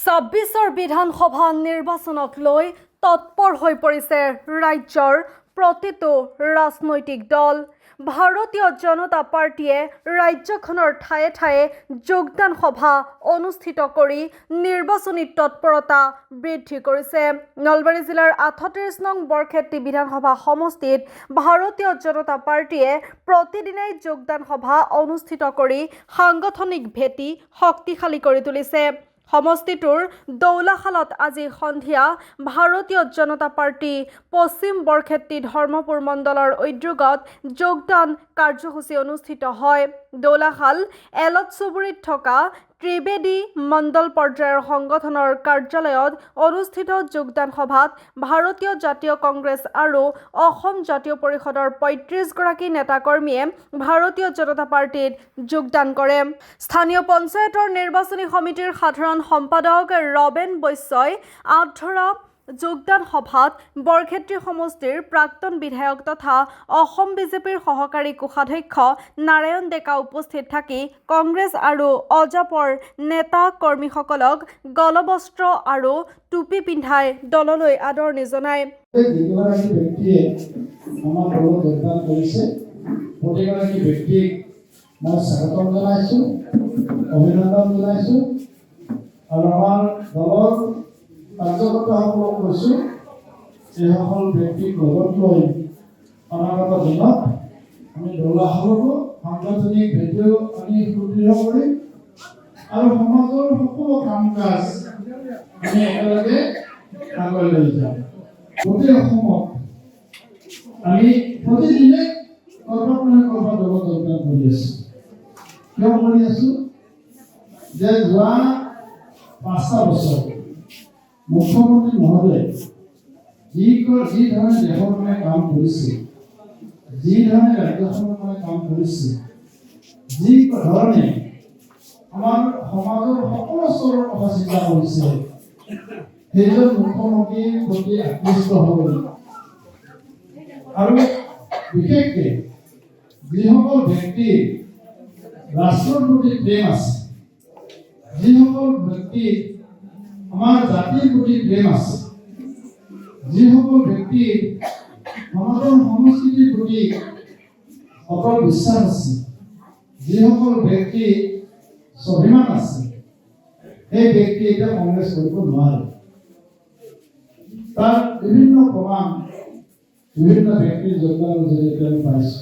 ২৬ বিধানসভা নিৰ্বাচনক লৈ তৎপৰ হৈ পৰিছে ৰাজ্যৰ প্ৰতিটো ৰাজনৈতিক দল। ভাৰতীয় জনতা পাৰ্টিয়ে ৰাজ্যখনৰ ঠায়ে ঠায়ে যোগদান সভা অনুষ্ঠিত কৰি নিৰ্বাচনী তৎপৰতা বৃদ্ধি কৰিছে। নলবাৰী জিলাৰ ৩৮ নং বৰক্ষেত্ৰী বিধানসভা সমষ্টিত ভাৰতীয় জনতা পাৰ্টিয়ে প্ৰতিদিনাই যোগদান সভা অনুষ্ঠিত কৰি সাংগঠনিক ভেটি শক্তিশালী কৰি তুলিছে। সমষ্টিটোৰ দৌলাশালত আজি সন্ধিয়া ভাৰতীয় জনতা পাৰ্টি পশ্চিম বৰক্ষেত্ৰী ধৰ্মপুৰ মণ্ডলৰ উদ্যোগত যোগদান কাৰ্যসূচী অনুষ্ঠিত হয়। দৌলাশাল এলট চুবুৰীত থকা ত্ৰিবেদী মণ্ডল পৰ্যায়ৰ সংগঠনৰ কাৰ্যালয়ত অনুষ্ঠিত যোগদান সভাত ভাৰতীয় জাতীয় কংগ্ৰেছ আৰু অসম জাতীয় পৰিষদৰ ৩৫গৰাকী নেতাকৰ্মীয়ে ভাৰতীয় জনতা পাৰ্টিত যোগদান কৰে। স্থানীয় পঞ্চায়তৰ নিৰ্বাচনী সমিতিৰ সাধাৰণ সম্পাদক ৰবেন বৈশ্যই আঁত ধৰা যোগদান সভাত বৰক্ষেত্ৰী সমষ্টিৰ প্ৰাক্তন বিধায়ক তথা অসম বিজেপিৰ সহকাৰী কোষাধ্যক্ষ নাৰায়ণ ডেকা উপস্থিত থাকি কংগ্ৰেছ আৰু অজাপৰ নেতা কৰ্মীসকলক গলবস্ত্ৰ আৰু টুপি পিন্ধাই দললৈ আদৰণি জনায়। অভিনন্দন জনাইছো আৰু আমাৰ দলৰ কাৰ্যকৰ্তাসকলক কৈছোঁ এইসকল ব্যক্তিক লগত লৈ অনাগত দিনত আমি দৌলাশালতো সাংগঠনিক ভেটিও আমি সুদৃঢ় কৰিম আৰু সমাজৰ সকলো কাম কাজ আমি একেলগে আগুৱাই লৈ যাম। গোটেই অসমত আমি প্ৰতিদিনে ক'ৰবাত নহয় ক'ৰবাত দলত যোগদান কৰি আছোঁ। কিয় কৰি আছোঁ যে যোৱা ৫টা বছৰ মুখ্যমন্ত্ৰী মহোদয়ে যি ধৰণে দেশৰ কাৰণে কাম কৰিছে, যি ধৰণে ৰাজ্যখনৰ কাৰণে কাম কৰিছে, যি ধৰণে আমাৰ সমাজৰ সকলো স্তৰৰ কথা চিন্তা কৰিছে, সেইজন মুখ্যমন্ত্ৰীৰ প্ৰতি আকৃষ্ট হৈ আৰু বিশেষকৈ যিসকল ব্যক্তিৰ ৰাষ্ট্ৰৰ প্ৰতি প্ৰেম আছে, যিসকল ব্যক্তিৰ আমাৰ জাতিৰ প্ৰতি প্ৰেম আছে, যিসকল ব্যক্তিৰ সনাতন সংস্কৃতিৰ প্ৰতি অটল বিশ্বাস আছে, যিসকল ব্যক্তিৰ স্বাভিমান আছে, সেই ব্যক্তি এতিয়া কংগ্ৰেছ কৰিব নোৱাৰে। তাৰ বিভিন্ন প্ৰমাণ বিভিন্ন ব্যক্তিৰ যোগদানৰ জৰিয়তে আমি পাইছোঁ।